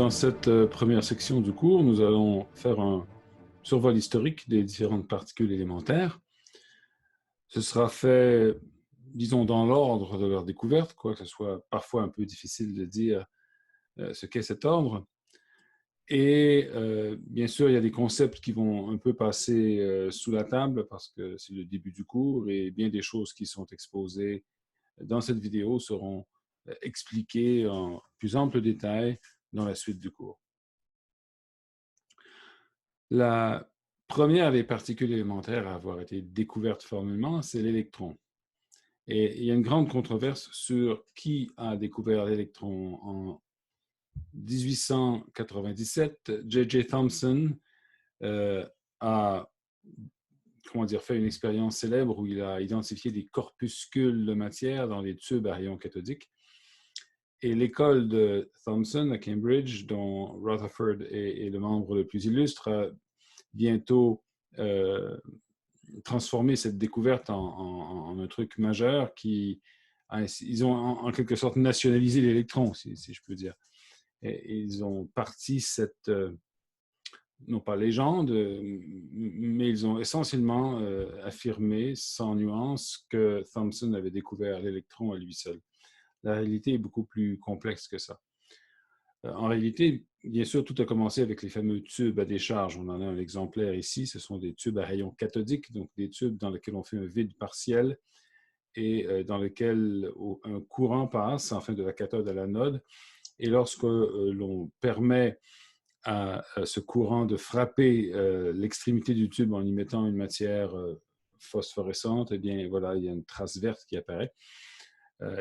dans cette première section du cours, nous allons faire un survol historique des différentes particules élémentaires. Ce sera fait, disons, dans l'ordre de leur découverte, quoique ce soit parfois un peu difficile de dire ce qu'est cet ordre. Et bien sûr, il y a des concepts qui vont un peu passer sous la table parce que c'est le début du cours et bien des choses qui sont exposées dans cette vidéo seront expliquées en plus ample détail dans la suite du cours. La première des particules élémentaires à avoir été découverte formellement, c'est l'électron. Et il y a une grande controverse sur qui a découvert l'électron. En 1897, J.J. Thomson a fait une expérience célèbre où il a identifié des corpuscules de matière dans les tubes à rayons cathodiques. Et l'école de Thomson à Cambridge, dont Rutherford est le membre le plus illustre, a bientôt transformer cette découverte en un truc majeur qui... Ils ont en quelque sorte nationalisé l'électron, si je peux dire. Et ils ont parti cette, non pas légende, mais ils ont essentiellement affirmé, sans nuance, que Thomson avait découvert l'électron à lui seul. La réalité est beaucoup plus complexe que ça. En réalité, bien sûr, tout a commencé avec les fameux tubes à décharge. On en a un exemplaire ici. Ce sont des tubes à rayons cathodiques, donc des tubes dans lesquels on fait un vide partiel et dans lequel un courant passe, enfin de la cathode à l'anode. Et lorsque l'on permet à ce courant de frapper l'extrémité du tube en y mettant une matière phosphorescente, eh bien voilà, il y a une trace verte qui apparaît.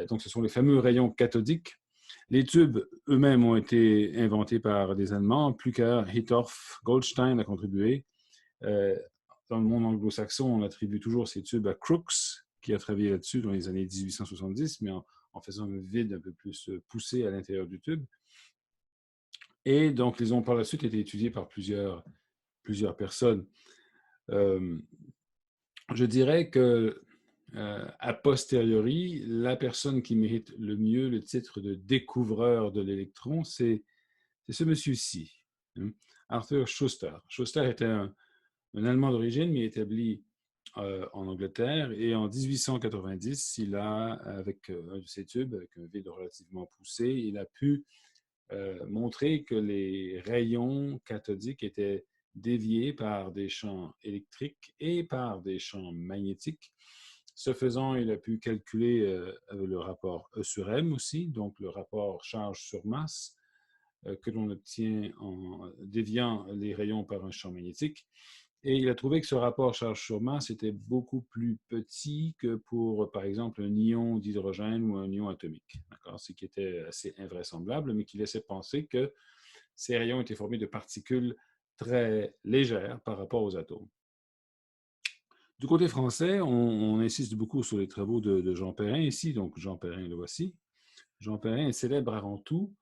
Donc ce sont les fameux rayons cathodiques. Les tubes eux-mêmes ont été inventés par des Allemands. Plücker, Hittorf, Goldstein a contribué. Dans le monde anglo-saxon, on attribue toujours ces tubes à Crookes, qui a travaillé là-dessus dans les années 1870, mais en faisant un vide un peu plus poussé à l'intérieur du tube. Et donc, ils ont par la suite été étudiés par plusieurs personnes. Je dirais que a posteriori, la personne qui mérite le mieux le titre de découvreur de l'électron, c'est ce monsieur-ci, Arthur Schuster. Schuster était un Allemand d'origine, mais établi en Angleterre. Et en 1890, il a, avec un de ses tubes, avec un vide relativement poussé, il a pu montrer que les rayons cathodiques étaient déviés par des champs électriques et par des champs magnétiques. Ce faisant, il a pu calculer le rapport E sur M aussi, donc le rapport charge sur masse que l'on obtient en déviant les rayons par un champ magnétique. Et il a trouvé que ce rapport charge sur masse était beaucoup plus petit que pour, par exemple, un ion d'hydrogène ou un ion atomique. Ce qui était assez invraisemblable, mais qui laissait penser que ces rayons étaient formés de particules très légères par rapport aux atomes. Du côté français, on insiste beaucoup sur les travaux de Jean Perrin ici, donc Jean Perrin le voici. Jean Perrin est célèbre avant tout,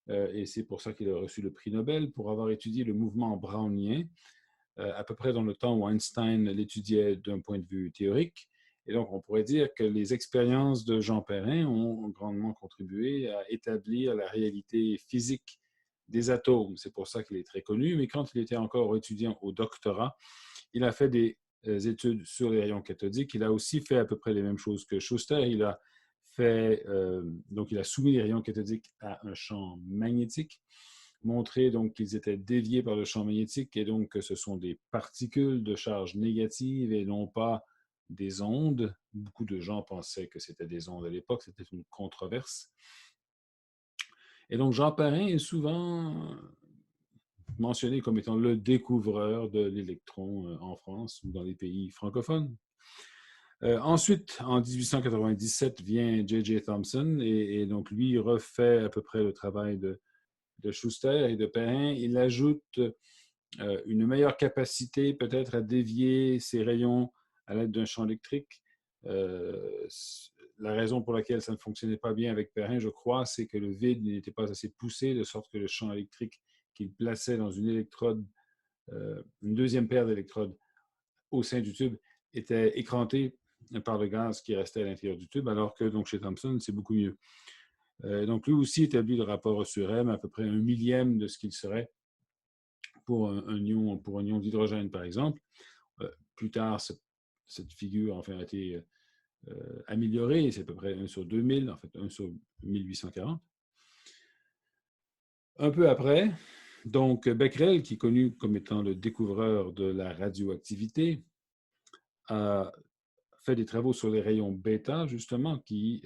et c'est pour ça qu'il a reçu le prix Nobel, pour avoir étudié le mouvement brownien, à peu près dans le temps où Einstein l'étudiait d'un point de vue théorique. Et donc, on pourrait dire que les expériences de Jean Perrin ont grandement contribué à établir la réalité physique des atomes. C'est pour ça qu'il est très connu, mais quand il était encore étudiant au doctorat, il a fait des études sur les rayons cathodiques. Il a aussi fait à peu près les mêmes choses que Schuster. Il a soumis les rayons cathodiques à un champ magnétique, montré donc qu'ils étaient déviés par le champ magnétique et donc que ce sont des particules de charge négative et non pas des ondes. Beaucoup de gens pensaient que c'était des ondes à l'époque, c'était une controverse. Et donc Jean Perrin est souvent mentionné comme étant le découvreur de l'électron en France ou dans les pays francophones. Ensuite, en 1897, vient J.J. Thomson et donc lui refait à peu près le travail de Schuster et de Perrin. Il ajoute une meilleure capacité peut-être à dévier ces rayons à l'aide d'un champ électrique. La raison pour laquelle ça ne fonctionnait pas bien avec Perrin, je crois, c'est que le vide n'était pas assez poussé, de sorte que le champ électrique qu'il plaçait dans une électrode, une deuxième paire d'électrodes au sein du tube, était écranté par le gaz qui restait à l'intérieur du tube, alors que donc, chez Thomson, c'est beaucoup mieux. Donc, lui aussi établit le rapport E sur M à peu près 1 millième de ce qu'il serait pour un ion d'hydrogène, par exemple. Plus tard, cette figure enfin, a été améliorée, c'est à peu près 1 sur 2000, en fait 1 sur 1840. Un peu après, donc Becquerel, qui est connu comme étant le découvreur de la radioactivité, a fait des travaux sur les rayons bêta, justement, qui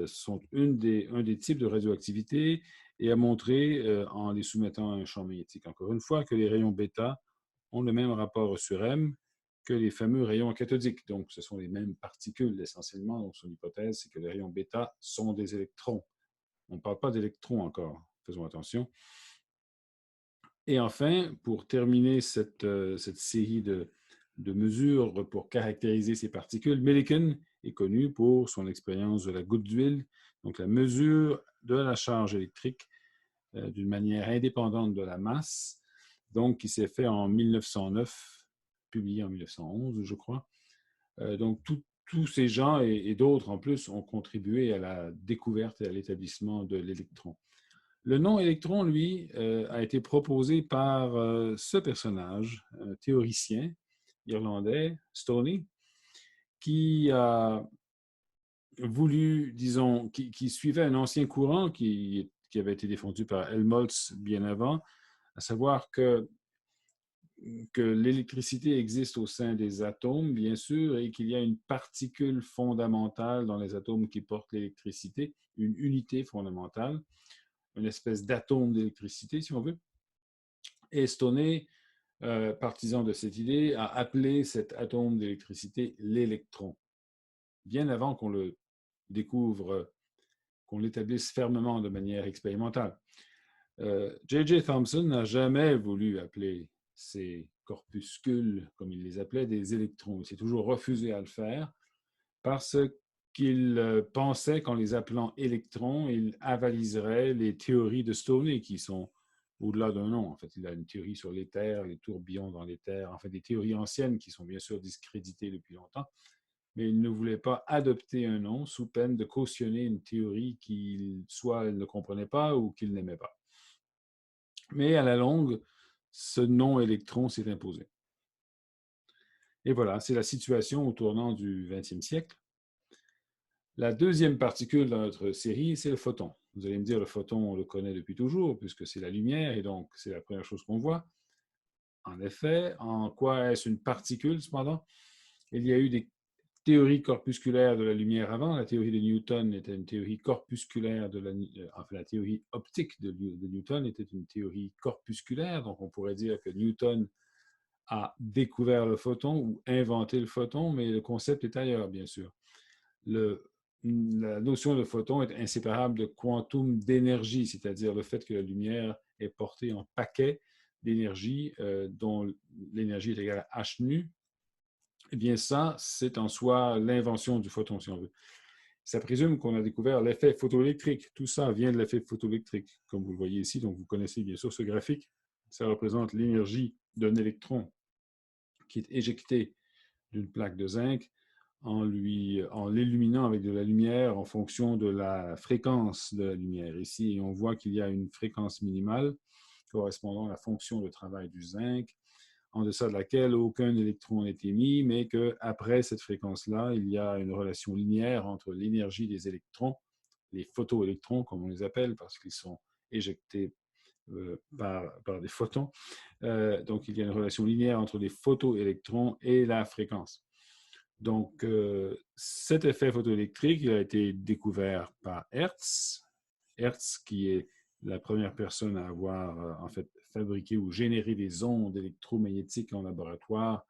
sont un des types de radioactivité, et a montré, en les soumettant à un champ magnétique, encore une fois, que les rayons bêta ont le même rapport sur M que les fameux rayons cathodiques. Donc, ce sont les mêmes particules essentiellement. Donc, son hypothèse, c'est que les rayons bêta sont des électrons. On ne parle pas d'électrons encore, faisons attention. Et enfin, pour terminer cette série de mesures pour caractériser ces particules, Millikan est connu pour son expérience de la goutte d'huile, donc la mesure de la charge électrique d'une manière indépendante de la masse, donc qui s'est fait en 1909, publié en 1911, je crois. Donc tous ces gens et d'autres en plus ont contribué à la découverte et à l'établissement de l'électron. Le nom électron, lui, a été proposé par ce personnage, un théoricien irlandais, Stoney, qui a voulu, disons, qui suivait un ancien courant qui avait été défendu par Helmholtz bien avant, à savoir que l'électricité existe au sein des atomes, bien sûr, et qu'il y a une particule fondamentale dans les atomes qui porte l'électricité, une unité fondamentale, une espèce d'atome d'électricité, si on veut. Et Stoney, partisan de cette idée, a appelé cet atome d'électricité l'électron, bien avant qu'on le découvre, qu'on l'établisse fermement de manière expérimentale. J.J. Thomson n'a jamais voulu appeler ces corpuscules, comme il les appelait, des électrons. Il s'est toujours refusé à le faire parce qu'il pensait qu'en les appelant électrons, il avaliserait les théories de Stoney qui sont au-delà d'un nom. En fait, il a une théorie sur l'éther, les tourbillons dans l'éther, en fait des théories anciennes qui sont bien sûr discréditées depuis longtemps, mais il ne voulait pas adopter un nom sous peine de cautionner une théorie qu'il soit ne comprenait pas ou qu'il n'aimait pas. Mais à la longue, ce nom électron s'est imposé. Et voilà, c'est la situation au tournant du XXe siècle. La deuxième particule dans notre série, c'est le photon. Vous allez me dire, le photon, on le connaît depuis toujours, puisque c'est la lumière, et donc c'est la première chose qu'on voit. En effet, en quoi est-ce une particule, cependant? Il y a eu des théories corpusculaires de la lumière avant. La théorie de Newton était une théorie corpusculaire enfin, la théorie optique de Newton était une théorie corpusculaire, donc on pourrait dire que Newton a découvert le photon ou inventé le photon, mais le concept est ailleurs, bien sûr. La notion de photon est inséparable de quantum d'énergie, c'est-à-dire le fait que la lumière est portée en paquets d'énergie dont l'énergie est égale à h nu. Eh bien, ça, c'est en soi l'invention du photon, si on veut. Ça présume qu'on a découvert l'effet photoélectrique. Tout ça vient de l'effet photoélectrique, comme vous le voyez ici. Donc, vous connaissez bien sûr ce graphique. Ça représente l'énergie d'un électron qui est éjecté d'une plaque de zinc en l'illuminant avec de la lumière en fonction de la fréquence de la lumière. Ici, on voit qu'il y a une fréquence minimale correspondant à la fonction de travail du zinc, en deçà de laquelle aucun électron n'est émis, mais qu'après cette fréquence-là, il y a une relation linéaire entre l'énergie des électrons, les photoélectrons, comme on les appelle, parce qu'ils sont éjectés par des photons. Donc, il y a une relation linéaire entre les photoélectrons et la fréquence. Donc, cet effet photoélectrique, il a été découvert par Hertz. Hertz, qui est la première personne à avoir en fait fabriqué ou généré des ondes électromagnétiques en laboratoire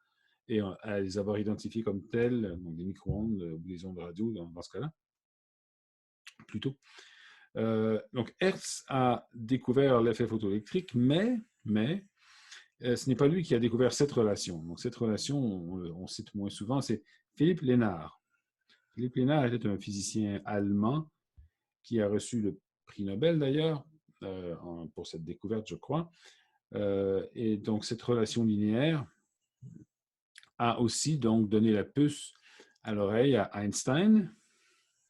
et à les avoir identifiées comme telles, donc des micro-ondes ou des ondes radio dans ce cas-là, plutôt. Donc, Hertz a découvert l'effet photoélectrique, mais ce n'est pas lui qui a découvert cette relation. Donc, cette relation, on cite moins souvent, c'est Philippe Lenard. Philippe Lenard était un physicien allemand qui a reçu le prix Nobel d'ailleurs pour cette découverte, je crois. Et donc, cette relation linéaire a aussi donc donné la puce à l'oreille à Einstein.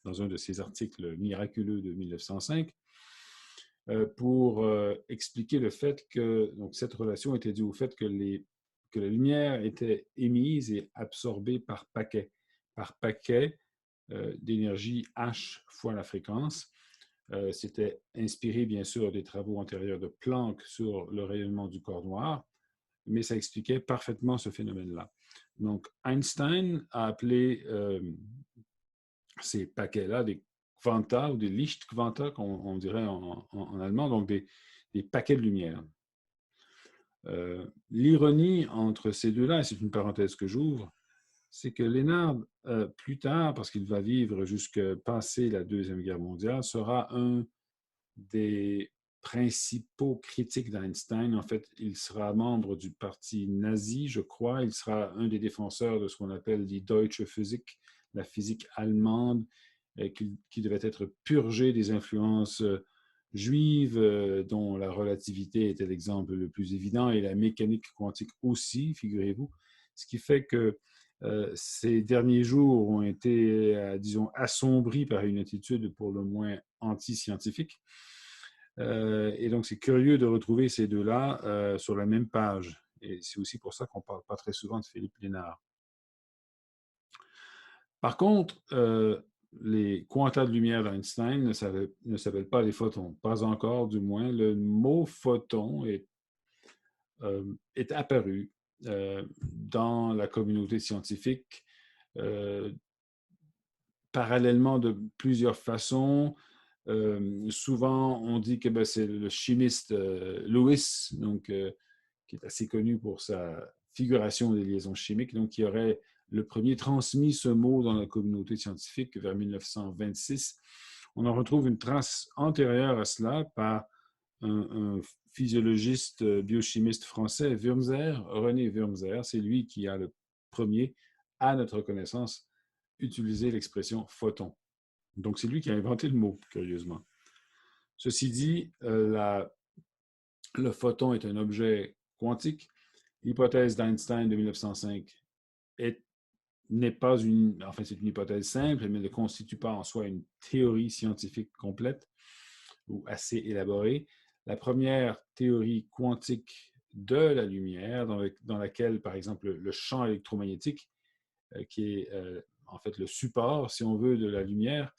dans un de ses articles miraculeux de 1905, pour expliquer le fait que donc, cette relation était due au fait que la lumière était émise et absorbée par paquet d'énergie H fois la fréquence. C'était inspiré, bien sûr, des travaux antérieurs de Planck sur le rayonnement du corps noir, mais ça expliquait parfaitement ce phénomène-là. Donc, Einstein a appelé ces paquets-là des Quanta ou des Lichtquanta, on dirait en allemand, donc des paquets de lumière. L'ironie entre ces deux-là, et c'est une parenthèse que j'ouvre, c'est que Lénard, plus tard, parce qu'il va vivre jusque passer la Deuxième Guerre mondiale, sera un des principaux critiques d'Einstein. En fait, il sera membre du parti nazi, je crois. Il sera un des défenseurs de ce qu'on appelle die Deutsche Physik, la physique allemande, qui devait être purgée des influences juives, dont la relativité était l'exemple le plus évident, et la mécanique quantique aussi, figurez-vous. Ce qui fait que ces derniers jours ont été, disons, assombris par une attitude pour le moins anti-scientifique. Et donc, c'est curieux de retrouver ces deux-là sur la même page. Et c'est aussi pour ça qu'on ne parle pas très souvent de Philippe Lénard. Par contre, les quantas de lumière d'Einstein ne s'appellent pas les photons. Pas encore, du moins. Le mot photon est apparu dans la communauté scientifique parallèlement de plusieurs façons. Souvent, on dit que c'est le chimiste Lewis, donc, qui est assez connu pour sa figuration des liaisons chimiques, donc qui aurait le premier transmis ce mot dans la communauté scientifique vers 1926. On en retrouve une trace antérieure à cela par un physiologiste biochimiste français, Wurmser, René Wurmser. C'est lui qui a le premier, à notre connaissance, utilisé l'expression photon. Donc, c'est lui qui a inventé le mot, curieusement. Ceci dit, le photon est un objet quantique. L'hypothèse d'Einstein de 1905 n'est pas une... En fait, c'est une hypothèse simple, mais ne constitue pas en soi une théorie scientifique complète ou assez élaborée. La première théorie quantique de la lumière, dans laquelle, par exemple, le champ électromagnétique, qui est en fait le support, si on veut, de la lumière,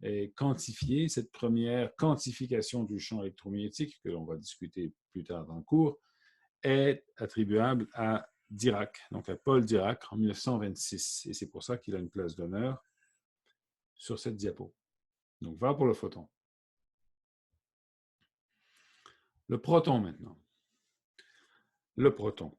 est quantifié. Cette première quantification du champ électromagnétique, que l'on va discuter plus tard dans le cours, est attribuable à Dirac, donc à Paul Dirac, en 1926. Et c'est pour ça qu'il a une place d'honneur sur cette diapo. Donc, voilà pour le photon. Le proton, maintenant. Le proton.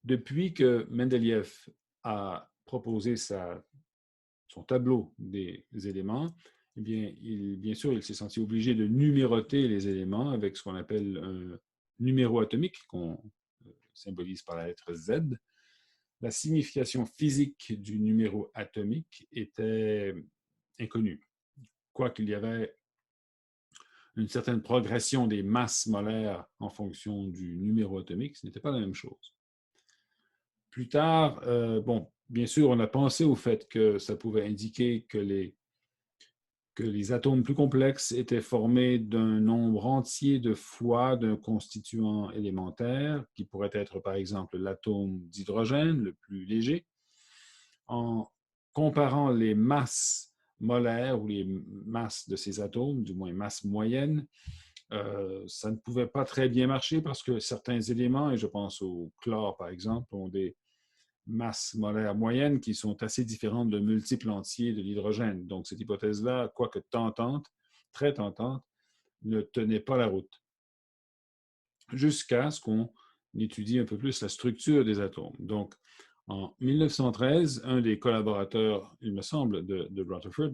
Depuis que Mendeleïev a proposé son tableau des éléments, eh bien sûr, il s'est senti obligé de numéroter les éléments avec ce qu'on appelle un numéro atomique, qu'on symbolise par la lettre Z. La signification physique du numéro atomique était inconnue, quoiqu'il y avait une certaine progression des masses molaires en fonction du numéro atomique, ce n'était pas la même chose. Plus tard, bien sûr, on a pensé au fait que ça pouvait indiquer que les atomes plus complexes étaient formés d'un nombre entier de fois d'un constituant élémentaire, qui pourrait être par exemple l'atome d'hydrogène, le plus léger. En comparant les masses molaires ou les masses de ces atomes, du moins masses moyennes, ça ne pouvait pas très bien marcher parce que certains éléments, et je pense au chlore par exemple, ont des masses molaires moyennes qui sont assez différentes de multiples entiers de l'hydrogène. Donc, cette hypothèse-là, quoique tentante, très tentante, ne tenait pas la route. Jusqu'à ce qu'on étudie un peu plus la structure des atomes. Donc, en 1913, un des collaborateurs, il me semble, de Rutherford,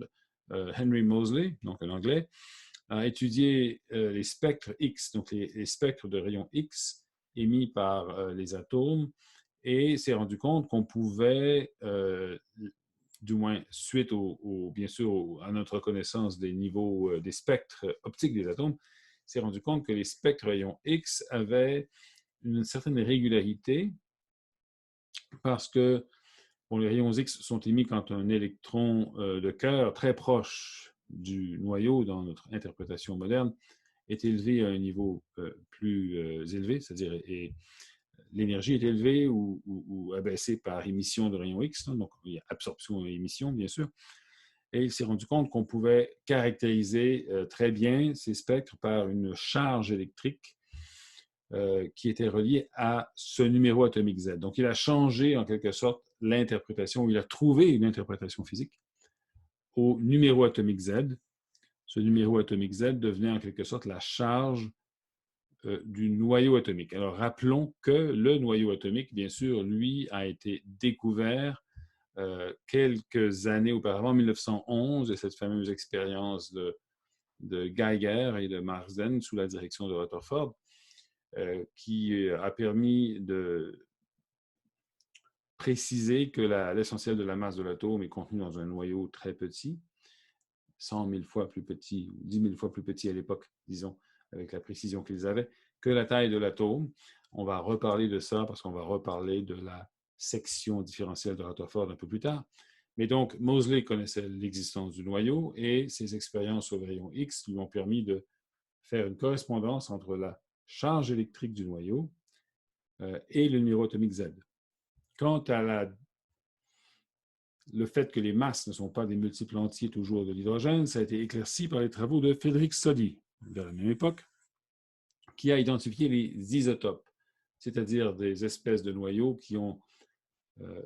Henry Moseley, donc un Anglais, a étudié les spectres X, donc les spectres de rayons X émis par les atomes, et s'est rendu compte qu'on pouvait, du moins suite bien sûr à notre connaissance des niveaux des spectres optiques des atomes, s'est rendu compte que les spectres rayons X avaient une certaine régularité parce que Bon, les rayons X sont émis quand un électron de cœur très proche du noyau dans notre interprétation moderne est élevé à un niveau plus élevé, c'est-à-dire l'énergie est élevée ou abaissée par émission de rayons X, donc il y a absorption et émission, bien sûr. Et il s'est rendu compte qu'on pouvait caractériser très bien ces spectres par une charge électrique qui était reliée à ce numéro atomique Z. Donc, il a changé en quelque sorte l'interprétation, il a trouvé une interprétation physique au numéro atomique Z. Ce numéro atomique Z devenait en quelque sorte la charge du noyau atomique. Alors, rappelons que le noyau atomique, bien sûr, lui, a été découvert quelques années auparavant, en 1911, et cette fameuse expérience de Geiger et de Marsden sous la direction de Rutherford, qui a permis de préciser que l'essentiel de la masse de l'atome est contenu dans un noyau très petit, 100 000 fois plus petit, 10 000 fois plus petit à l'époque, disons, avec la précision qu'ils avaient, que la taille de l'atome. On va reparler de ça parce qu'on va reparler de la section différentielle de Rutherford un peu plus tard. Mais donc, Moseley connaissait l'existence du noyau et ses expériences au rayon X lui ont permis de faire une correspondance entre la charge électrique du noyau et le numéro atomique Z. Quant à le fait que les masses ne sont pas des multiples entiers toujours de l'hydrogène, ça a été éclairci par les travaux de Frédéric Soddy, vers la même époque, qui a identifié les isotopes, c'est-à-dire des espèces de noyaux qui ont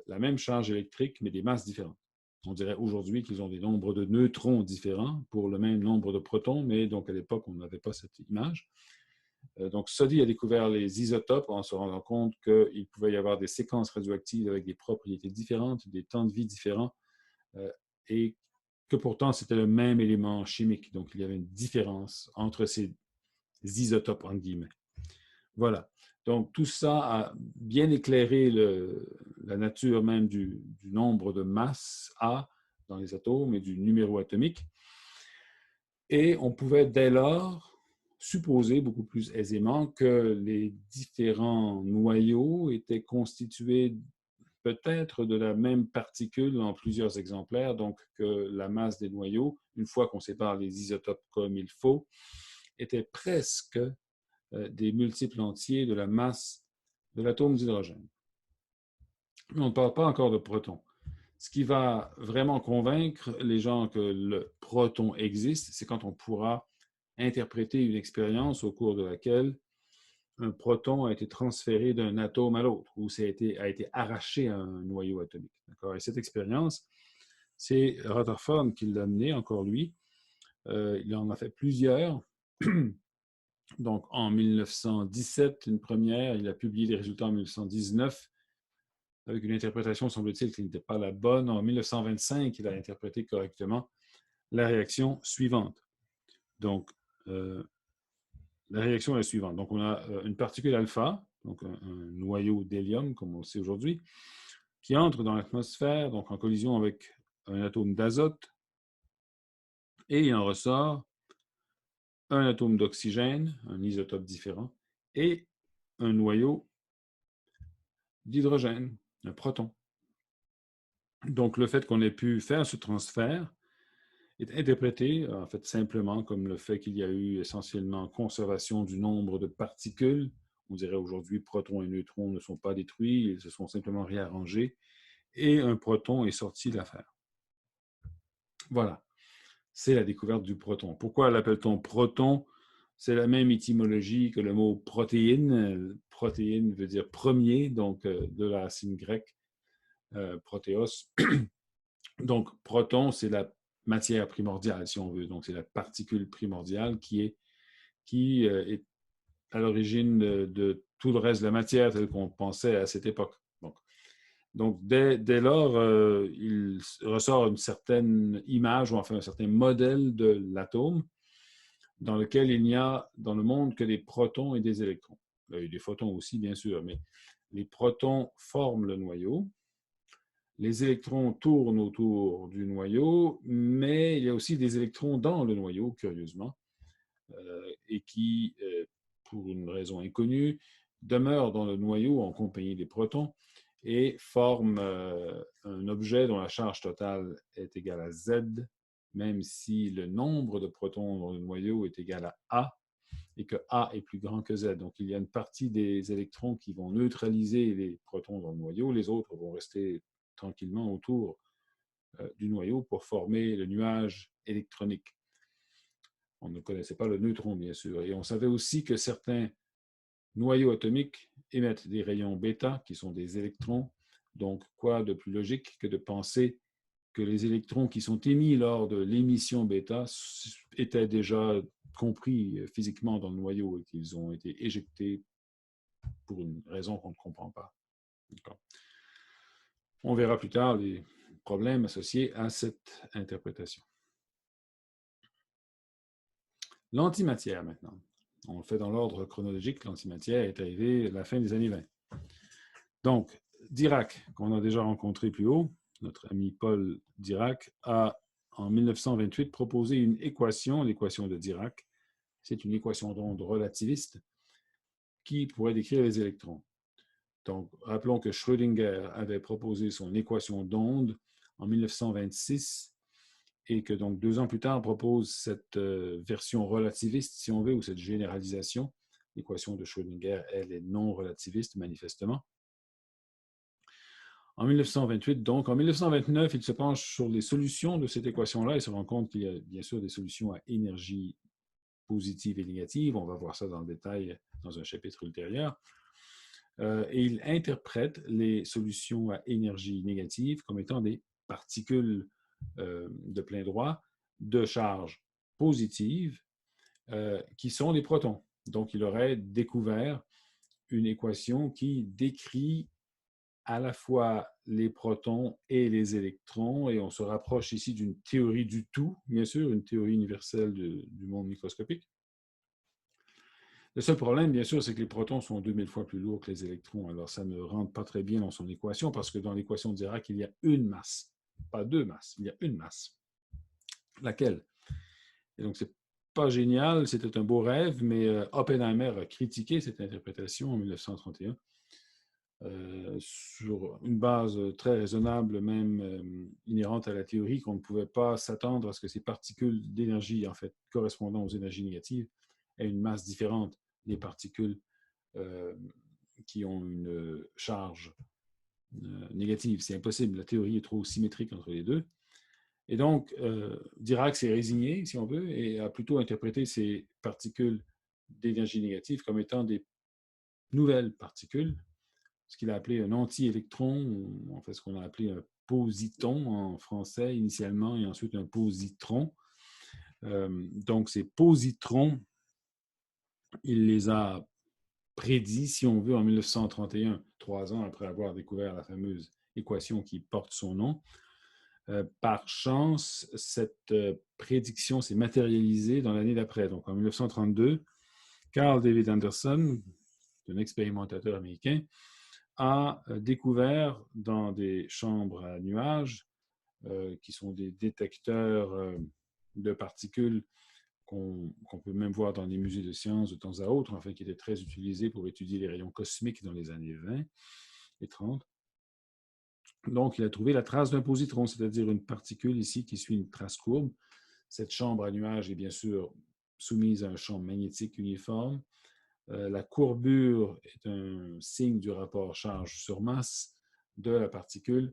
la même charge électrique, mais des masses différentes. On dirait aujourd'hui qu'ils ont des nombres de neutrons différents pour le même nombre de protons, mais donc à l'époque, on n'avait pas cette image. Donc, Soddy a découvert les isotopes en se rendant compte qu'il pouvait y avoir des séquences radioactives avec des propriétés différentes, des temps de vie différents, et que pourtant c'était le même élément chimique. Donc, il y avait une différence entre ces isotopes, entre guillemets. Voilà. Donc, tout ça a bien éclairé la nature même du nombre de masses A dans les atomes et du numéro atomique. Et on pouvait dès lors supposer beaucoup plus aisément que les différents noyaux étaient constitués peut-être de la même particule en plusieurs exemplaires, donc que la masse des noyaux, une fois qu'on sépare les isotopes comme il faut, était presque des multiples entiers de la masse de l'atome d'hydrogène. Mais on ne parle pas encore de protons. Ce qui va vraiment convaincre les gens que le proton existe, c'est quand on pourra interpréter une expérience au cours de laquelle un proton a été transféré d'un atome à l'autre, ou a été arraché à un noyau atomique. Et cette expérience, c'est Rutherford qui l'a menée, encore lui. Il en a fait plusieurs. Donc, en 1917, une première, il a publié les résultats en 1919, avec une interprétation, semble-t-il, qui n'était pas la bonne. En 1925, il a interprété correctement la réaction suivante. Donc, la réaction est la suivante. Donc, on a une particule alpha, donc un noyau d'hélium, comme on le sait aujourd'hui, qui entre dans l'atmosphère, donc en collision avec un atome d'azote, et il en ressort un atome d'oxygène, un isotope différent, et un noyau d'hydrogène, un proton. Donc, le fait qu'on ait pu faire ce transfert est interprété, en fait, simplement comme le fait qu'il y a eu essentiellement conservation du nombre de particules. On dirait aujourd'hui protons et neutrons ne sont pas détruits, ils se sont simplement réarrangés, et un proton est sorti de l'affaire. Voilà, c'est la découverte du proton. Pourquoi l'appelle-t-on proton? C'est la même étymologie que le mot protéine. Protéine veut dire premier, donc de la racine grecque, protéos. Donc, proton, c'est la matière primordiale, si on veut. Donc, c'est la particule primordiale qui est à l'origine de tout le reste de la matière telle qu'on pensait à cette époque. Donc dès lors, il ressort une certaine image, ou enfin un certain modèle de l'atome dans lequel il n'y a dans le monde que des protons et des électrons. Il y a des photons aussi, bien sûr, mais les protons forment le noyau. Les électrons tournent autour du noyau, mais il y a aussi des électrons dans le noyau, curieusement, et qui, pour une raison inconnue, demeurent dans le noyau en compagnie des protons. et forment un objet dont la charge totale est égale à Z, même si le nombre de protons dans le noyau est égal à A, et que A est plus grand que Z. Donc, il y a une partie des électrons qui vont neutraliser les protons dans le noyau, les autres vont rester tranquillement autour du noyau pour former le nuage électronique. On ne connaissait pas le neutron, bien sûr. Et on savait aussi que certains noyaux atomiques émettent des rayons bêta, qui sont des électrons. Donc, quoi de plus logique que de penser que les électrons qui sont émis lors de l'émission bêta étaient déjà compris physiquement dans le noyau et qu'ils ont été éjectés pour une raison qu'on ne comprend pas. On verra plus tard les problèmes associés à cette interprétation. L'antimatière maintenant. On le fait dans l'ordre chronologique. L'antimatière est arrivée à la fin des années 20. Donc, Dirac, qu'on a déjà rencontré plus haut, notre ami Paul Dirac, a en 1928 proposé une équation, l'équation de Dirac. C'est une équation d'onde relativiste qui pourrait décrire les électrons. Donc, rappelons que Schrödinger avait proposé son équation d'onde en 1926 et que donc 2 ans plus tard propose cette version relativiste, si on veut, ou cette généralisation. L'équation de Schrödinger, elle est non relativiste, manifestement. En 1928, donc, en 1929, il se penche sur les solutions de cette équation-là et se rend compte qu'il y a bien sûr des solutions à énergie positive et négative. On va voir ça dans le détail dans un chapitre ultérieur. Et il interprète les solutions à énergie négative comme étant des particules de plein droit de charge positive qui sont les protons. Donc, il aurait découvert une équation qui décrit à la fois les protons et les électrons, et on se rapproche ici d'une théorie du tout, bien sûr, une théorie universelle du monde microscopique. Le seul problème, bien sûr, c'est que les protons sont 2000 fois plus lourds que les électrons. Alors, ça ne rentre pas très bien dans son équation, parce que dans l'équation de Dirac, il y a une masse, pas 2 masses, il y a une masse. Laquelle? Et donc, c'est pas génial, c'était un beau rêve, mais Oppenheimer a critiqué cette interprétation en 1931 sur une base très raisonnable, même inhérente à la théorie, qu'on ne pouvait pas s'attendre à ce que ces particules d'énergie, en fait, correspondant aux énergies négatives, aient une masse différente des particules qui ont une charge négative. C'est impossible, la théorie est trop symétrique entre les deux. Et donc, Dirac s'est résigné, si on veut, et a plutôt interprété ces particules d'énergie négative comme étant des nouvelles particules, ce qu'il a appelé un anti-électron, ou en fait ce qu'on a appelé un positon en français initialement, et ensuite un positron. Donc, ces positrons, il les a prédits, si on veut, en 1931, 3 ans après avoir découvert la fameuse équation qui porte son nom. Par chance, cette prédiction s'est matérialisée dans l'année d'après. Donc, en 1932, Carl David Anderson, un expérimentateur américain, a découvert dans des chambres à nuages, qui sont des détecteurs de particules qu'on peut même voir dans les musées de sciences de temps à autre, enfin, qui étaient très utilisés pour étudier les rayons cosmiques dans les années 20 et 30. Donc, il a trouvé la trace d'un positron, c'est-à-dire une particule ici qui suit une trace courbe. Cette chambre à nuages est bien sûr soumise à un champ magnétique uniforme. La courbure est un signe du rapport charge sur masse de la particule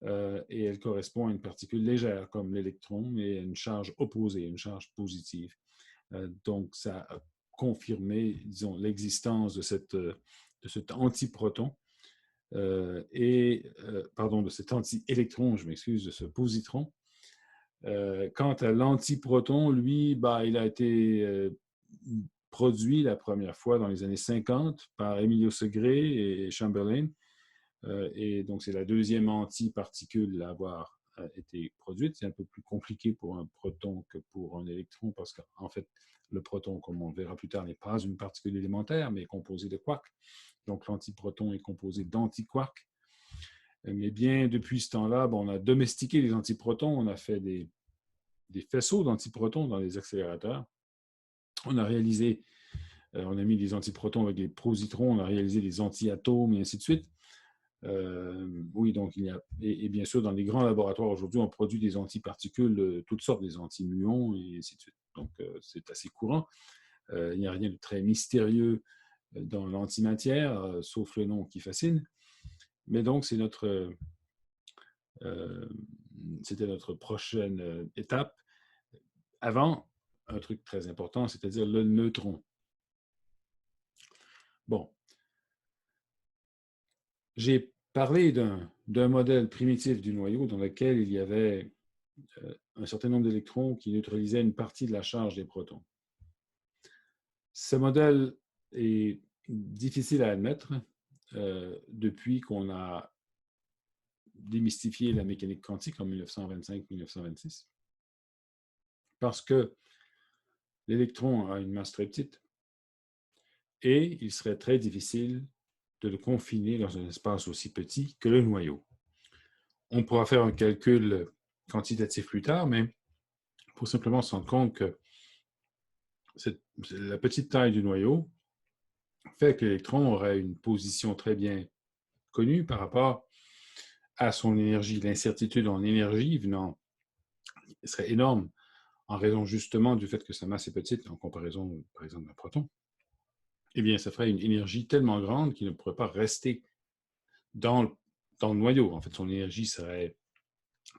et elle correspond à une particule légère comme l'électron, mais à une charge opposée, une charge positive. Donc, ça a confirmé, disons, l'existence de cet antiproton de cet anti-électron, je m'excuse, de ce positron. Quant à l'antiproton, lui, il a été produit la première fois dans les années 50 par Emilio Segre et Chamberlain. Et donc, c'est la deuxième antiparticule à avoir été produite. C'est un peu plus compliqué pour un proton que pour un électron parce qu'en fait, le proton, comme on le verra plus tard, n'est pas une particule élémentaire, mais est composé de quarks. Donc, l'antiproton est composé d'antiquarks. Mais bien, depuis ce temps-là, on a domestiqué les antiprotons. On a fait des faisceaux d'antiprotons dans les accélérateurs. On a mis des antiprotons avec des positrons. On a réalisé des antiatomes et ainsi de suite. Oui, donc il y a, et bien sûr, dans les grands laboratoires aujourd'hui, on produit des antiparticules, toutes sortes, des antimuons, et ainsi de suite. Donc, c'est assez courant. Il n'y a rien de très mystérieux dans l'antimatière, sauf le nom qui fascine. Mais donc, c'était notre prochaine étape. Avant, un truc très important, c'est-à-dire le neutron. Bon, j'ai parlé d'un modèle primitif du noyau dans lequel il y avait un certain nombre d'électrons qui neutralisaient une partie de la charge des protons. Ce modèle est difficile à admettre depuis qu'on a démystifié la mécanique quantique en 1925-1926, parce que l'électron a une masse très petite et il serait très difficile de le confiner dans un espace aussi petit que le noyau. On pourra faire un calcul quantitatif plus tard, mais il faut simplement se rendre compte que la petite taille du noyau fait que l'électron aurait une position très bien connue par rapport à son énergie. L'incertitude en énergie venant serait énorme en raison justement du fait que sa masse est petite en comparaison, par exemple, d'un proton. Eh bien, ça ferait une énergie tellement grande qu'il ne pourrait pas rester dans le noyau. En fait, son énergie serait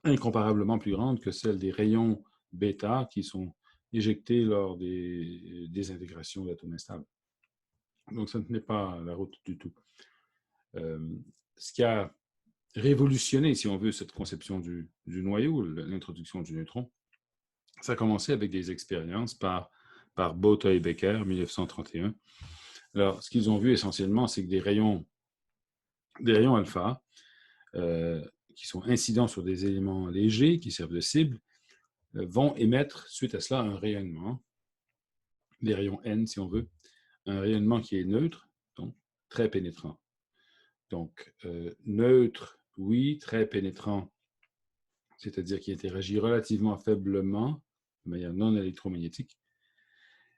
incomparablement plus grande que celle des rayons bêta qui sont éjectés lors des désintégrations d'atomes instables. Donc, ça ne tenait pas la route du tout. Ce qui a révolutionné, si on veut, cette conception du noyau, l'introduction du neutron, ça a commencé avec des expériences par Botha et Becker, en 1931. Alors, ce qu'ils ont vu essentiellement, c'est que des rayons alpha, qui sont incidents sur des éléments légers qui servent de cible, vont émettre, suite à cela, un rayonnement, des rayons N, si on veut, un rayonnement qui est neutre, donc très pénétrant. Donc, neutre, oui, très pénétrant, c'est-à-dire qui interagit relativement faiblement, de manière non électromagnétique.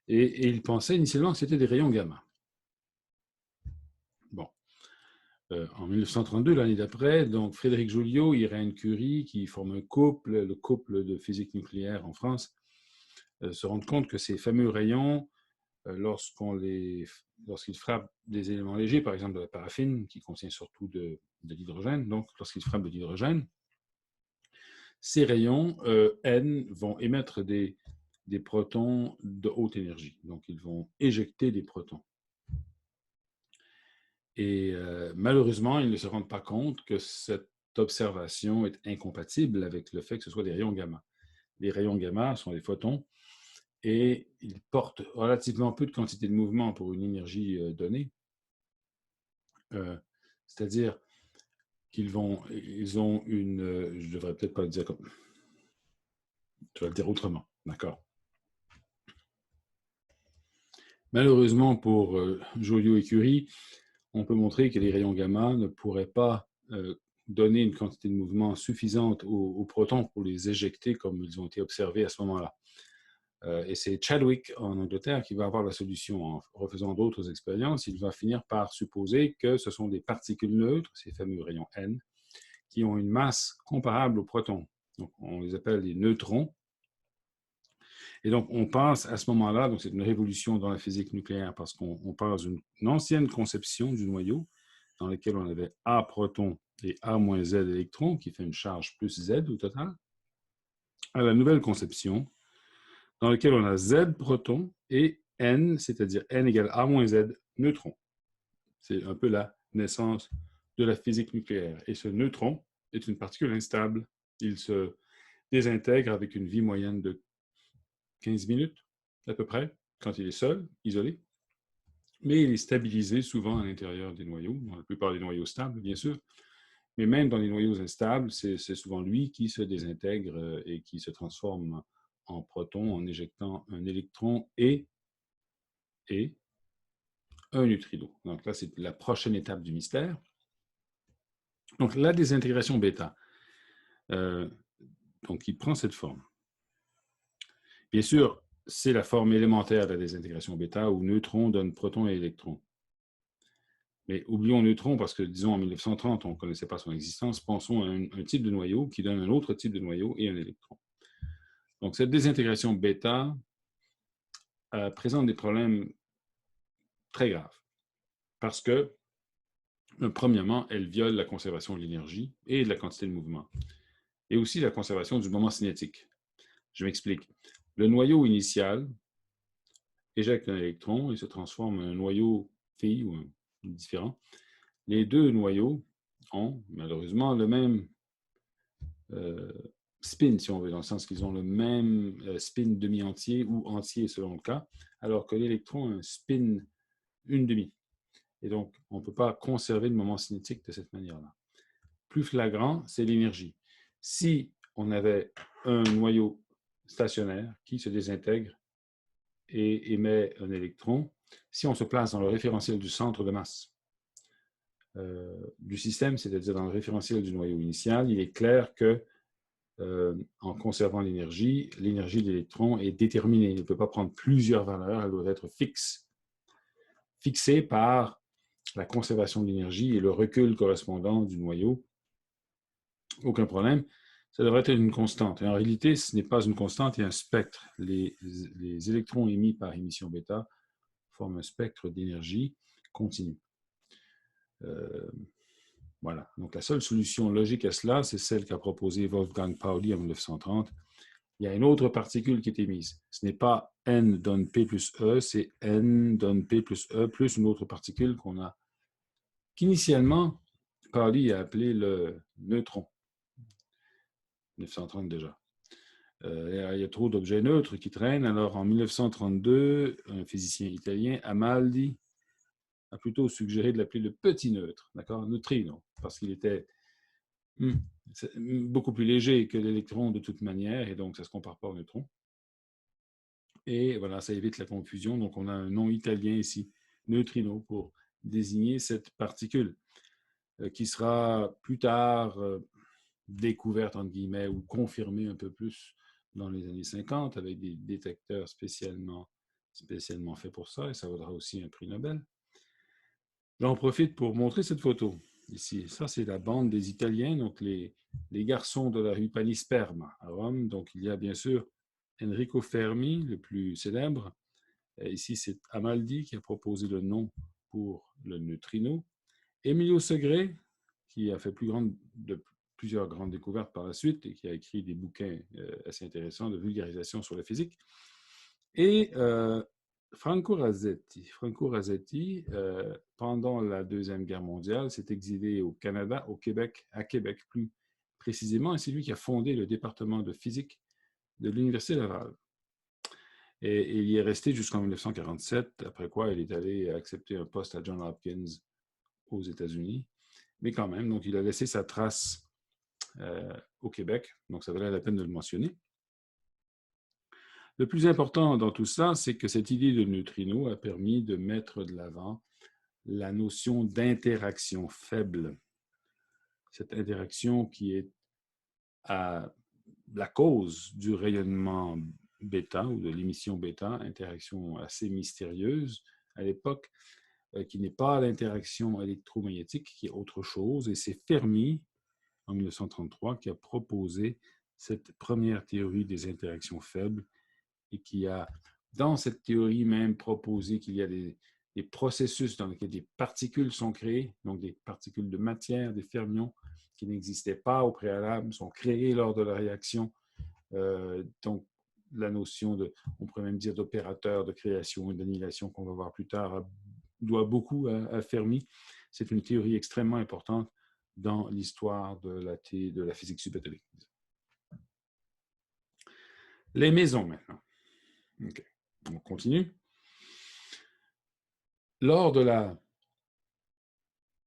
Et il pensait initialement que c'était des rayons gamma. Bon. En 1932, l'année d'après, donc Frédéric Joliot, Irène Curie, qui forment un couple, le couple de physique nucléaire en France, se rendent compte que ces fameux rayons, lorsqu'ils frappent des éléments légers, par exemple de la paraffine, qui contient surtout de l'hydrogène, donc lorsqu'ils frappent de l'hydrogène, ces rayons N vont émettre des protons de haute énergie. Donc, ils vont éjecter des protons. Et malheureusement, ils ne se rendent pas compte que cette observation est incompatible avec le fait que ce soit des rayons gamma. Les rayons gamma sont des photons et ils portent relativement peu de quantité de mouvement pour une énergie donnée. C'est-à-dire qu'ils ont une... je devrais peut-être pas le dire comme... Je vais le dire autrement, d'accord? Malheureusement pour Joliot et Curie, on peut montrer que les rayons gamma ne pourraient pas donner une quantité de mouvement suffisante aux protons pour les éjecter comme ils ont été observés à ce moment-là. Et c'est Chadwick en Angleterre qui va avoir la solution en refaisant d'autres expériences. Il va finir par supposer que ce sont des particules neutres, ces fameux rayons N, qui ont une masse comparable aux protons. Donc, on les appelle les neutrons. Et donc, on passe à ce moment-là, donc c'est une révolution dans la physique nucléaire parce qu'on passe d'une ancienne conception du noyau dans laquelle on avait A protons et A moins Z électrons, qui fait une charge plus Z au total, à la nouvelle conception dans laquelle on a Z protons et N, c'est-à-dire N égale A moins Z neutrons. C'est un peu la naissance de la physique nucléaire. Et ce neutron est une particule instable. Il se désintègre avec une vie moyenne de 15 minutes, à peu près, quand il est seul, isolé. Mais il est stabilisé souvent à l'intérieur des noyaux, dans la plupart des noyaux stables, bien sûr. Mais même dans les noyaux instables, c'est souvent lui qui se désintègre et qui se transforme en proton en éjectant un électron et un neutrino. Donc là, c'est la prochaine étape du mystère. Donc la désintégration bêta, donc il prend cette forme. Bien sûr, c'est la forme élémentaire de la désintégration bêta où neutrons donnent protons et électrons. Mais oublions le neutron parce que, disons, en 1930, on ne connaissait pas son existence. Pensons à un type de noyau qui donne un autre type de noyau et un électron. Donc, cette désintégration bêta présente des problèmes très graves parce que, premièrement, elle viole la conservation de l'énergie et de la quantité de mouvement, et aussi la conservation du moment cinétique. Je m'explique. Le noyau initial éjecte un électron et se transforme en un noyau phi ou un différent. Les deux noyaux ont malheureusement le même spin, si on veut, dans le sens qu'ils ont le même spin demi-entier ou entier selon le cas, alors que l'électron a un spin une demi. Et donc, on ne peut pas conserver le moment cinétique de cette manière-là. Plus flagrant, c'est l'énergie. Si on avait un noyau stationnaire qui se désintègre et émet un électron, si on se place dans le référentiel du centre de masse du système, c'est-à-dire dans le référentiel du noyau initial, il est clair que en conservant l'énergie de l'électron est déterminée. Il ne peut pas prendre plusieurs valeurs, elle doit être fixe, fixée par la conservation de l'énergie et le recul correspondant du noyau. Aucun problème. Ça devrait être une constante. Et en réalité, ce n'est pas une constante, il y a un spectre. Les électrons émis par émission bêta forment un spectre d'énergie continue. Voilà. Donc, la seule solution logique à cela, c'est celle qu'a proposée Wolfgang Pauli en 1930. Il y a une autre particule qui est émise. Ce n'est pas n donne p plus e, c'est n donne p plus e plus une autre particule qu'initialement, Pauli a appelé le neutron. 1930 déjà. Il y a trop d'objets neutres qui traînent. Alors, en 1932, un physicien italien, Amaldi, a plutôt suggéré de l'appeler le petit neutre, d'accord, neutrino, parce qu'il était beaucoup plus léger que l'électron de toute manière, et donc ça ne se compare pas au neutron. Et voilà, ça évite la confusion. Donc, on a un nom italien ici, neutrino, pour désigner cette particule, qui sera plus tard découverte, entre guillemets, ou confirmée un peu plus dans les années 50, avec des détecteurs spécialement faits pour ça, et ça vaudra aussi un prix Nobel. J'en profite pour montrer cette photo. Ici, ça c'est la bande des Italiens, donc les garçons de la rue Panisperma à Rome. Donc il y a bien sûr Enrico Fermi, le plus célèbre. Ici c'est Amaldi qui a proposé le nom pour le neutrino. Emilio Segre, qui a fait plusieurs grandes découvertes par la suite et qui a écrit des bouquins assez intéressants de vulgarisation sur la physique. Et Franco Rasetti. Franco Rasetti, pendant la Deuxième Guerre mondiale, s'est exilé au Canada, à Québec plus précisément, et c'est lui qui a fondé le département de physique de l'Université Laval. Et il y est resté jusqu'en 1947, après quoi il est allé accepter un poste à Johns Hopkins aux États-Unis. Mais quand même, donc il a laissé sa trace au Québec, donc ça valait la peine de le mentionner. Le plus important dans tout ça, c'est que cette idée de neutrino a permis de mettre de l'avant la notion d'interaction faible. Cette interaction qui est à la cause du rayonnement bêta ou de l'émission bêta, interaction assez mystérieuse à l'époque, qui n'est pas l'interaction électromagnétique, qui est autre chose. Et c'est Fermi, en 1933, qui a proposé cette première théorie des interactions faibles et qui a, dans cette théorie même, proposé qu'il y a des processus dans lesquels des particules sont créées, donc des particules de matière, des fermions, qui n'existaient pas au préalable, sont créées lors de la réaction. Donc, la notion de, on pourrait même dire, d'opérateur de création et d'annihilation qu'on va voir plus tard, doit beaucoup à Fermi. C'est une théorie extrêmement importante dans l'histoire de la physique subatomique. Les mésons, maintenant. Okay. On continue. Lors de la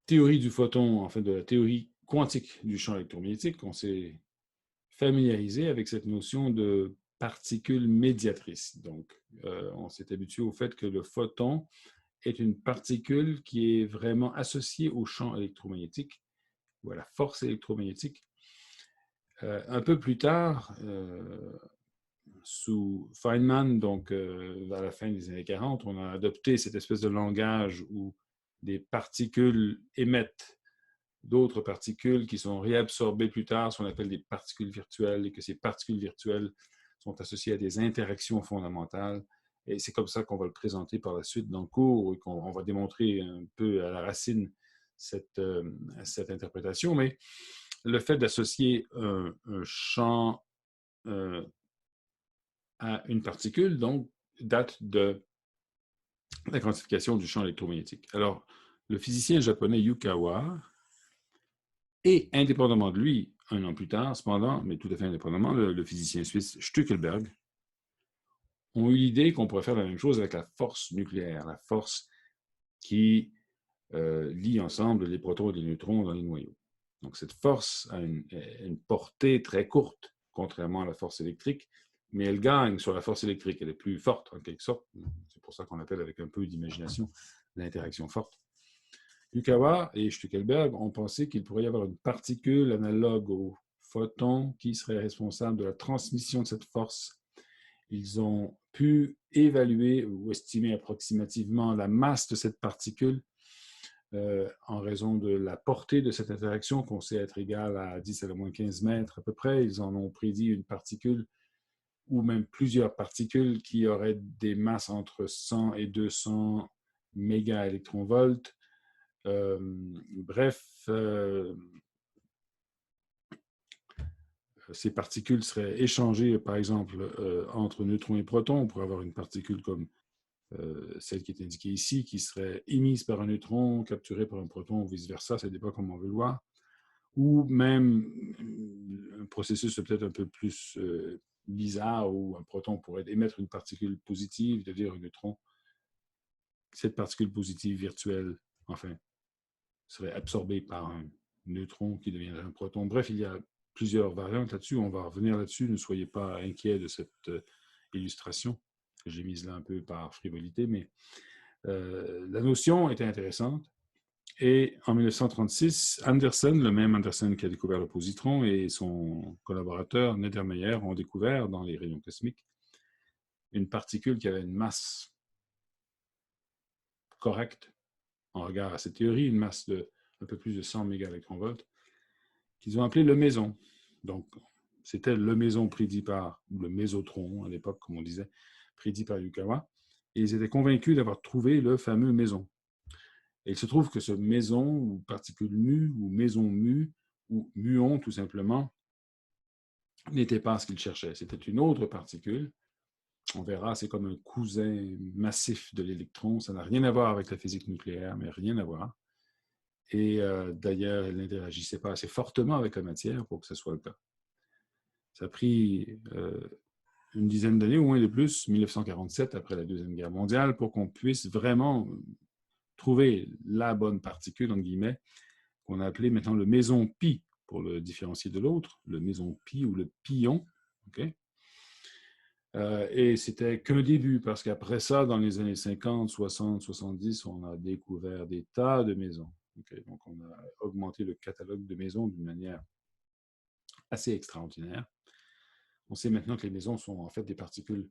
théorie du photon, en fait de la théorie quantique du champ électromagnétique, on s'est familiarisé avec cette notion de particules médiatrices. Donc, on s'est habitué au fait que le photon est une particule qui est vraiment associée au champ électromagnétique ou à la force électromagnétique. Un peu plus tard, sous Feynman, donc vers la fin des années 40, on a adopté cette espèce de langage où des particules émettent d'autres particules qui sont réabsorbées plus tard, ce qu'on appelle des particules virtuelles, et que ces particules virtuelles sont associées à des interactions fondamentales. Et c'est comme ça qu'on va le présenter par la suite dans le cours, et qu'on va démontrer un peu à la racine cette interprétation. Mais le fait d'associer un champ à une particule, donc, date de la quantification du champ électromagnétique. Alors, le physicien japonais Yukawa, et indépendamment de lui, un an plus tard, cependant, mais tout à fait indépendamment, le physicien suisse Stueckelberg, ont eu l'idée qu'on pourrait faire la même chose avec la force nucléaire, la force qui lie ensemble les protons et les neutrons dans les noyaux. Donc, cette force a une portée très courte, contrairement à la force électrique, mais elle gagne sur la force électrique. Elle est plus forte, en quelque sorte. C'est pour ça qu'on appelle, avec un peu d'imagination, l'interaction forte. Yukawa et Stueckelberg ont pensé qu'il pourrait y avoir une particule analogue au photon qui serait responsable de la transmission de cette force. Ils ont pu évaluer ou estimer approximativement la masse de cette particule en raison de la portée de cette interaction qu'on sait être égale à 10 à la moins 15 mètres à peu près. Ils en ont prédit une particule ou même plusieurs particules qui auraient des masses entre 100 et 200 mégaélectronvolts. Bref, ces particules seraient échangées, par exemple, entre neutrons et protons. On pourrait avoir une particule comme celle qui est indiquée ici, qui serait émise par un neutron, capturée par un proton, ou vice-versa, ça dépend comment on veut le voir. Ou même un processus peut-être un peu plus bizarre, où un proton pourrait émettre une particule positive, c'est-à-dire un neutron. Cette particule positive virtuelle, enfin, serait absorbée par un neutron qui deviendrait un proton. Bref, il y a plusieurs variantes là-dessus. On va revenir là-dessus. Ne soyez pas inquiets de cette illustration que j'ai mise là un peu par frivolité, mais la notion était intéressante. Et en 1936, Anderson, le même Anderson qui a découvert le positron, et son collaborateur Neddermeyer ont découvert dans les rayons cosmiques une particule qui avait une masse correcte en regard à cette théorie, une masse de un peu plus de 100 mégaélectronvolts, qu'ils ont appelé le méson. Donc, c'était le méson prédit par, ou le mésotron à l'époque, comme on disait, prédit par Yukawa, et ils étaient convaincus d'avoir trouvé le fameux méson. Et il se trouve que ce méson, ou particule mu, ou méson mu, ou muon tout simplement, n'était pas ce qu'il cherchait. C'était une autre particule. On verra, c'est comme un cousin massif de l'électron. Ça n'a rien à voir avec la physique nucléaire, mais rien à voir. Et d'ailleurs, elle n'interagissait pas assez fortement avec la matière pour que ce soit le cas. Ça a pris une dizaine d'années, ou moins de plus, 1947, après la Deuxième Guerre mondiale, pour qu'on puisse vraiment trouver la bonne particule, entre guillemets, qu'on a appelé maintenant le méson pi, pour le différencier de l'autre, le méson pi ou le pion. Okay? Et c'était qu'un début, parce qu'après ça, dans les années 50, 60, 70, on a découvert des tas de mésons. Okay? Donc, on a augmenté le catalogue de mésons d'une manière assez extraordinaire. On sait maintenant que les mésons sont en fait des particules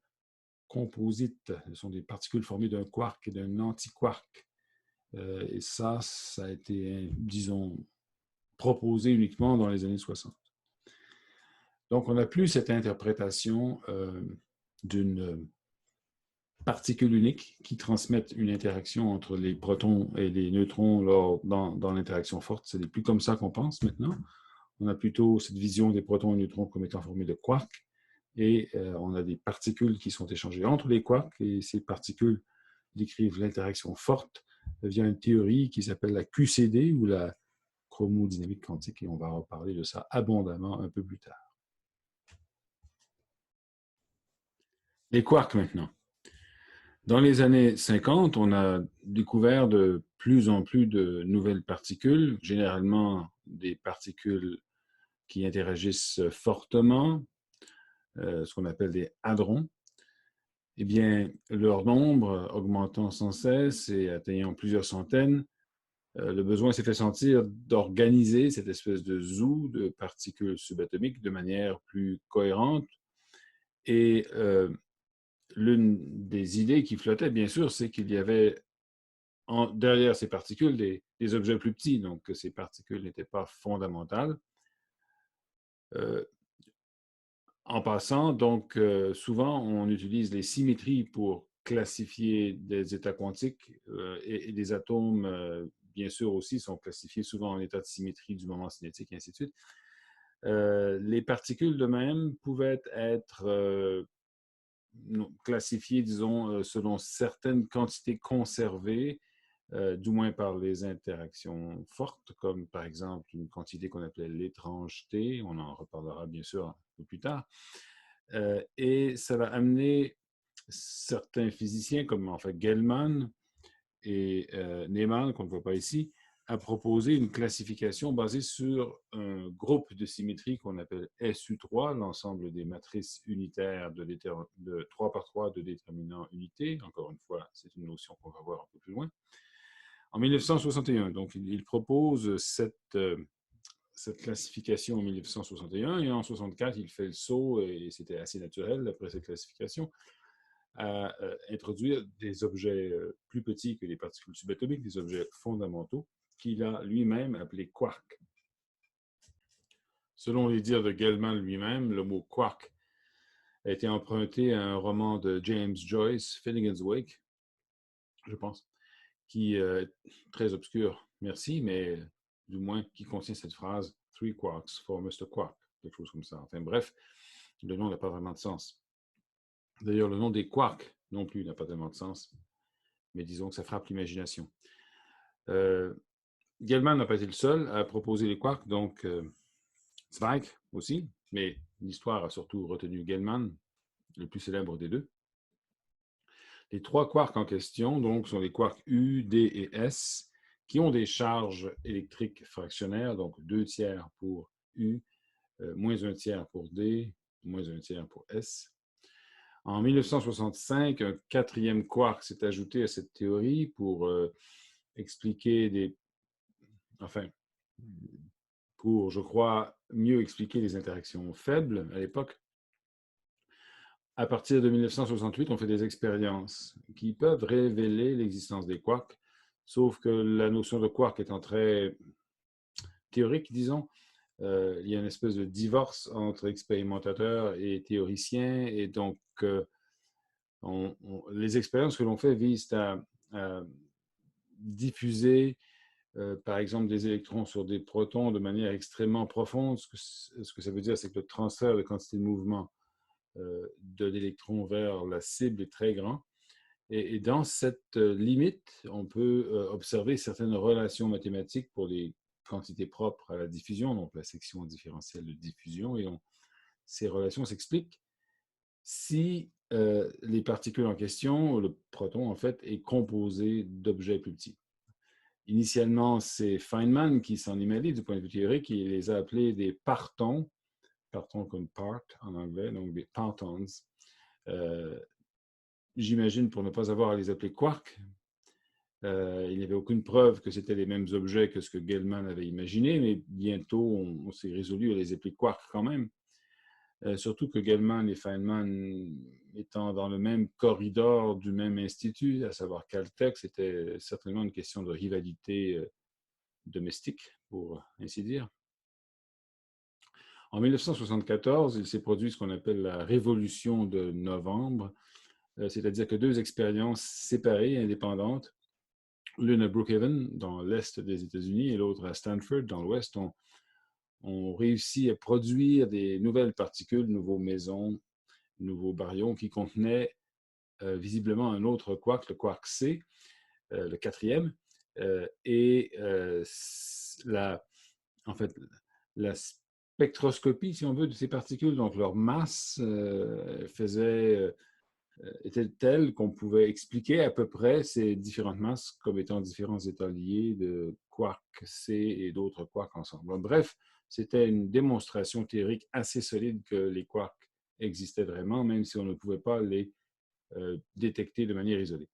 composites. Ce sont des particules formées d'un quark et d'un antiquark. Et ça a été, disons, proposé uniquement dans les années 60. Donc, on n'a plus cette interprétation d'une particule unique qui transmettent une interaction entre les protons et les neutrons dans l'interaction forte. Ce n'est plus comme ça qu'on pense maintenant. On a plutôt cette vision des protons et neutrons comme étant formés de quarks, et on a des particules qui sont échangées entre les quarks, et ces particules décrivent l'interaction forte via une théorie qui s'appelle la QCD, ou la chromodynamique quantique, et on va reparler de ça abondamment un peu plus tard. Les quarks maintenant. Dans les années 50, on a découvert de plus en plus de nouvelles particules, généralement des particules qui interagissent fortement, ce qu'on appelle des hadrons. Eh bien, leur nombre augmentant sans cesse et atteignant plusieurs centaines, le besoin s'est fait sentir d'organiser cette espèce de zoo de particules subatomiques de manière plus cohérente. Et l'une des idées qui flottait, bien sûr, c'est qu'il y avait derrière ces particules des objets plus petits, donc que ces particules n'étaient pas fondamentales. En passant, donc, souvent, on utilise les symétries pour classifier des états quantiques et des atomes, bien sûr, aussi sont classifiés souvent en état de symétrie du moment cinétique, et ainsi de suite. Les particules de même pouvaient être classifiées, disons, selon certaines quantités conservées, du moins par les interactions fortes, comme par exemple une quantité qu'on appelait l'étrangeté, on en reparlera bien sûr un peu plus tard. Et ça va amener certains physiciens, comme en fait Gell-Mann et Neyman, qu'on ne voit pas ici, à proposer une classification basée sur un groupe de symétrie qu'on appelle SU3, l'ensemble des matrices unitaires de 3 par 3 de déterminants unités. Encore une fois, c'est une notion qu'on va voir un peu plus loin. En 1961, donc il propose cette classification en 1961 et en 1964, il fait le saut, et c'était assez naturel après cette classification, à introduire des objets plus petits que les particules subatomiques, des objets fondamentaux, qu'il a lui-même appelés quarks. Selon les dires de Gell-Mann lui-même, le mot quark a été emprunté à un roman de James Joyce, Finnegan's Wake, je pense, qui est très obscur, merci, mais du moins qui contient cette phrase « Three quarks for Mr. Quark », quelque chose comme ça. Enfin bref, le nom n'a pas vraiment de sens. D'ailleurs, le nom des quarks non plus n'a pas tellement de sens, mais disons que ça frappe l'imagination. Gell-Mann n'a pas été le seul à proposer les quarks, donc Zweig aussi, mais l'histoire a surtout retenu Gell-Mann, le plus célèbre des deux. Les trois quarks en question donc, sont les quarks U, D et S, qui ont des charges électriques fractionnaires, donc 2/3 pour U, moins 1/3 pour D, moins 1/3 pour S. En 1965, un quatrième quark s'est ajouté à cette théorie pour expliquer pour, je crois, mieux expliquer les interactions faibles à l'époque. À partir de 1968, on fait des expériences qui peuvent révéler l'existence des quarks, sauf que la notion de quark étant très théorique, disons, il y a une espèce de divorce entre expérimentateurs et théoriciens, et donc les expériences que l'on fait visent à diffuser, par exemple, des électrons sur des protons de manière extrêmement profonde. Ce que ça veut dire, c'est que le transfert de quantité de mouvement de l'électron vers la cible est très grand. Et dans cette limite, on peut observer certaines relations mathématiques pour les quantités propres à la diffusion, donc la section différentielle de diffusion, et ces relations s'expliquent si les particules en question, le proton en fait, est composé d'objets plus petits. Initialement, c'est Feynman qui s'en est mêlé du point de vue théorique, il les a appelés des partons comme part en anglais, donc des partons. J'imagine pour ne pas avoir à les appeler quarks. Il n'y avait aucune preuve que c'était les mêmes objets que ce que Gell-Mann avait imaginé, mais bientôt on s'est résolu à les appeler quarks quand même. Surtout que Gell-Mann et Feynman étant dans le même corridor du même institut, à savoir Caltech, c'était certainement une question de rivalité domestique, pour ainsi dire. En 1974, il s'est produit ce qu'on appelle la révolution de novembre, c'est-à-dire que deux expériences séparées, indépendantes, l'une à Brookhaven, dans l'est des États-Unis, et l'autre à Stanford, dans l'ouest, ont réussi à produire des nouvelles particules, nouveaux mesons, nouveaux baryons qui contenaient visiblement un autre quark, le quark C, le quatrième, et en fait, la spectroscopie, si on veut, de ces particules, donc leur masse était telle qu'on pouvait expliquer à peu près ces différentes masses comme étant différents états liés de quark C et d'autres quarks ensemble. Bref, c'était une démonstration théorique assez solide que les quarks existaient vraiment, même si on ne pouvait pas les détecter de manière isolée.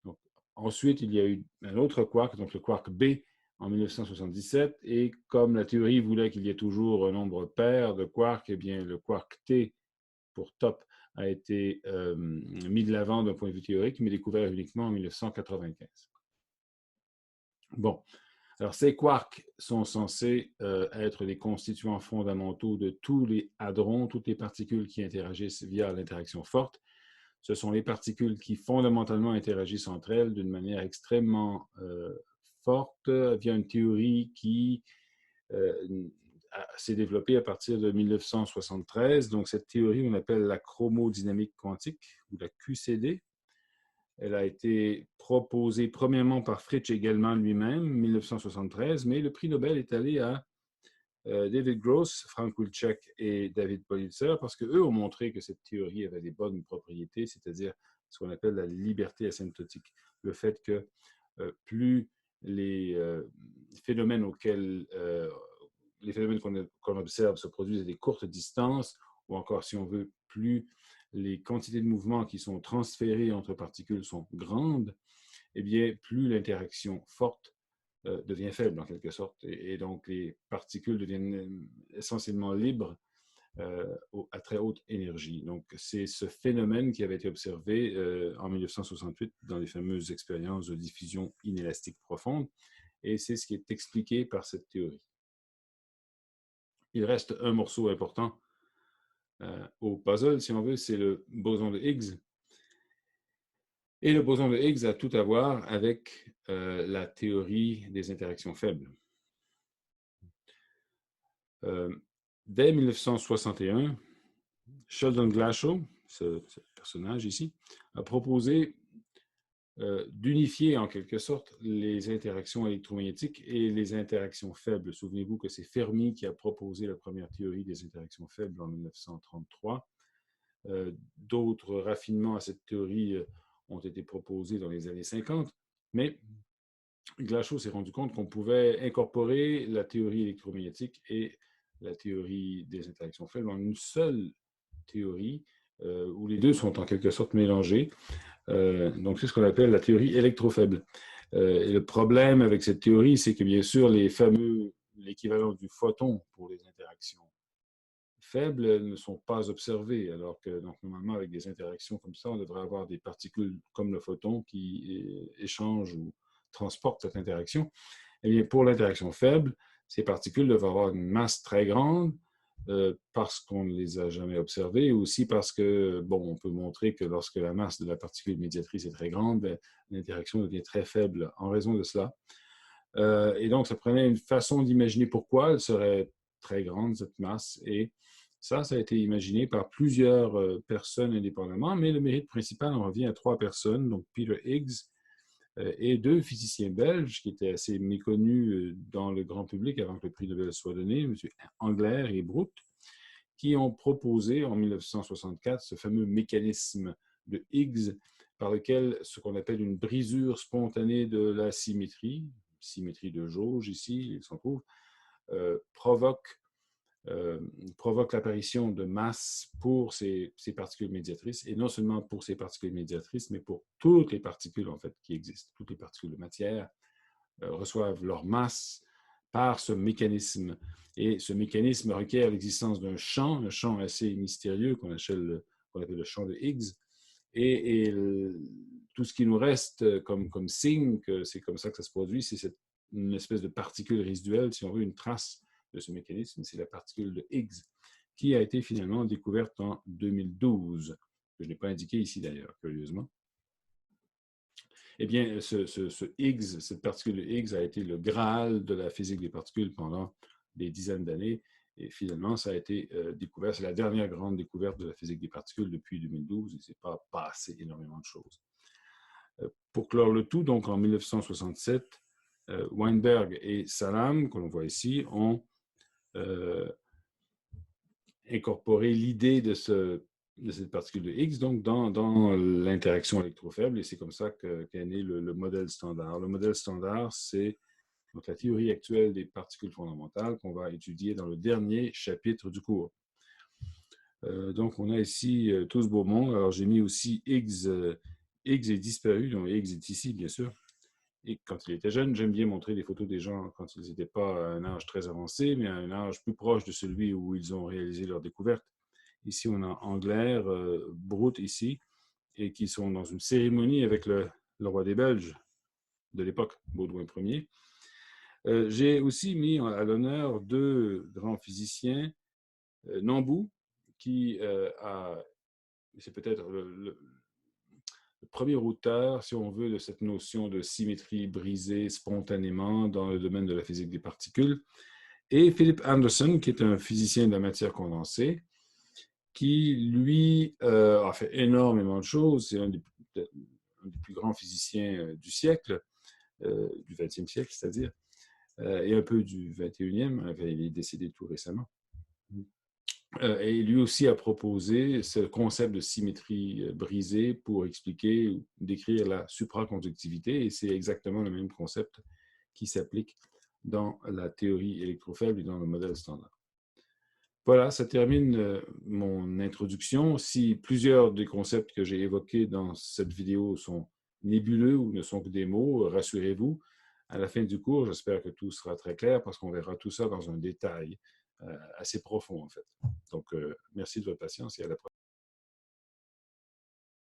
Donc, ensuite, il y a eu un autre quark, donc le quark B, en 1977, et comme la théorie voulait qu'il y ait toujours un nombre pair de quarks, eh bien, le quark T pour top a été mis de l'avant d'un point de vue théorique, mais découvert uniquement en 1995. Bon, alors ces quarks sont censés être les constituants fondamentaux de tous les hadrons, toutes les particules qui interagissent via l'interaction forte. Ce sont les particules qui fondamentalement interagissent entre elles d'une manière extrêmement forte via une théorie qui s'est développée à partir de 1973. Donc cette théorie, on appelle la chromodynamique quantique ou la QCD. Elle a été proposée premièrement par Fritz Engelmann lui-même, 1973, mais le prix Nobel est allé à David Gross, Frank Wilczek et David Politzer, parce qu'eux ont montré que cette théorie avait des bonnes propriétés, c'est-à-dire ce qu'on appelle la liberté asymptotique. Le fait que plus les phénomènes qu'on observe se produisent à des courtes distances, ou encore, si on veut, plus les quantités de mouvements qui sont transférées entre particules sont grandes, eh bien, plus l'interaction forte devient faible en quelque sorte. Et donc, les particules deviennent essentiellement libres à très haute énergie. Donc, c'est ce phénomène qui avait été observé en 1968 dans les fameuses expériences de diffusion inélastique profonde. Et c'est ce qui est expliqué par cette théorie. Il reste un morceau important au puzzle, si on veut, c'est le boson de Higgs. Et le boson de Higgs a tout à voir avec la théorie des interactions faibles. Dès 1961, Sheldon Glashow, ce personnage ici, a proposé d'unifier en quelque sorte les interactions électromagnétiques et les interactions faibles. Souvenez-vous que c'est Fermi qui a proposé la première théorie des interactions faibles en 1933. D'autres raffinements à cette théorie ont été proposés dans les années 50, mais Glashow s'est rendu compte qu'on pouvait incorporer la théorie électromagnétique et la théorie des interactions faibles en une seule théorie où les deux sont en quelque sorte mélangés. Donc, c'est ce qu'on appelle la théorie électrofaible. Et le problème avec cette théorie, c'est que bien sûr, l'équivalent du photon pour les interactions faibles ne sont pas observées, alors que donc, normalement, avec des interactions comme ça, on devrait avoir des particules comme le photon qui échangent ou transportent cette interaction. Eh bien, pour l'interaction faible, ces particules doivent avoir une masse très grande parce qu'on ne les a jamais observées, et aussi parce que, bon, on peut montrer que lorsque la masse de la particule médiatrice est très grande, ben, l'interaction devient très faible en raison de cela. Et donc, ça prenait une façon d'imaginer pourquoi elle serait très grande, cette masse, et ça a été imaginé par plusieurs personnes indépendamment, mais le mérite principal en revient à trois personnes, donc Peter Higgs, et deux physiciens belges qui étaient assez méconnus dans le grand public avant que le prix Nobel soit donné, M. Engler et Brout, qui ont proposé en 1964 ce fameux mécanisme de Higgs par lequel ce qu'on appelle une brisure spontanée de la symétrie de jauge ici, il s'en trouve, provoque l'apparition de masse pour ces particules médiatrices, et non seulement pour ces particules médiatrices, mais pour toutes les particules en fait qui existent. Toutes les particules de matière reçoivent leur masse par ce mécanisme. Et ce mécanisme requiert l'existence d'un champ, un champ assez mystérieux qu'on appelle le champ de Higgs. Et tout ce qui nous reste comme signe que c'est comme ça que ça se produit, c'est une espèce de particule résiduelle, si on veut, une trace de ce mécanisme, c'est la particule de Higgs, qui a été finalement découverte en 2012, que je n'ai pas indiqué ici d'ailleurs, curieusement. Eh bien, ce Higgs, cette particule de Higgs a été le Graal de la physique des particules pendant des dizaines d'années, et finalement, ça a été découvert. C'est la dernière grande découverte de la physique des particules depuis 2012, et il ne s'est pas passé énormément de choses. Pour clore le tout, donc en 1967, Weinberg et Salam, que l'on voit ici, ont incorporé l'idée de cette particule de Higgs donc dans l'interaction électrofaible, et c'est comme ça qu'est né le modèle standard. Le modèle standard, c'est donc la théorie actuelle des particules fondamentales qu'on va étudier dans le dernier chapitre du cours. Donc, on a ici tout ce beau monde. Alors, j'ai mis aussi Higgs. Higgs est disparu, donc Higgs est ici, bien sûr. Et quand il était jeune, j'aime bien montrer des photos des gens quand ils n'étaient pas à un âge très avancé, mais à un âge plus proche de celui où ils ont réalisé leur découverte. Ici, on a Engler, Brout ici, et qui sont dans une cérémonie avec le roi des Belges. de l'époque, Baudouin Ier. J'ai aussi mis à l'honneur deux grands physiciens, Nambu, qui c'est peut-être le premier auteur, si on veut, de cette notion de symétrie brisée spontanément dans le domaine de la physique des particules, et Philip Anderson, qui est un physicien de la matière condensée, qui, lui, a fait énormément de choses. C'est un des plus grands physiciens du siècle, du XXe siècle, c'est-à-dire, et un peu du XXIe. Enfin, il est décédé tout récemment. Et lui aussi a proposé ce concept de symétrie brisée pour expliquer ou décrire la supraconductivité, et c'est exactement le même concept qui s'applique dans la théorie électrofaible et dans le modèle standard. Voilà, ça termine mon introduction. Si plusieurs des concepts que j'ai évoqués dans cette vidéo sont nébuleux ou ne sont que des mots, rassurez-vous, à la fin du cours, j'espère que tout sera très clair parce qu'on verra tout ça dans un détail assez profond en fait. Donc, merci de votre patience et à la prochaine.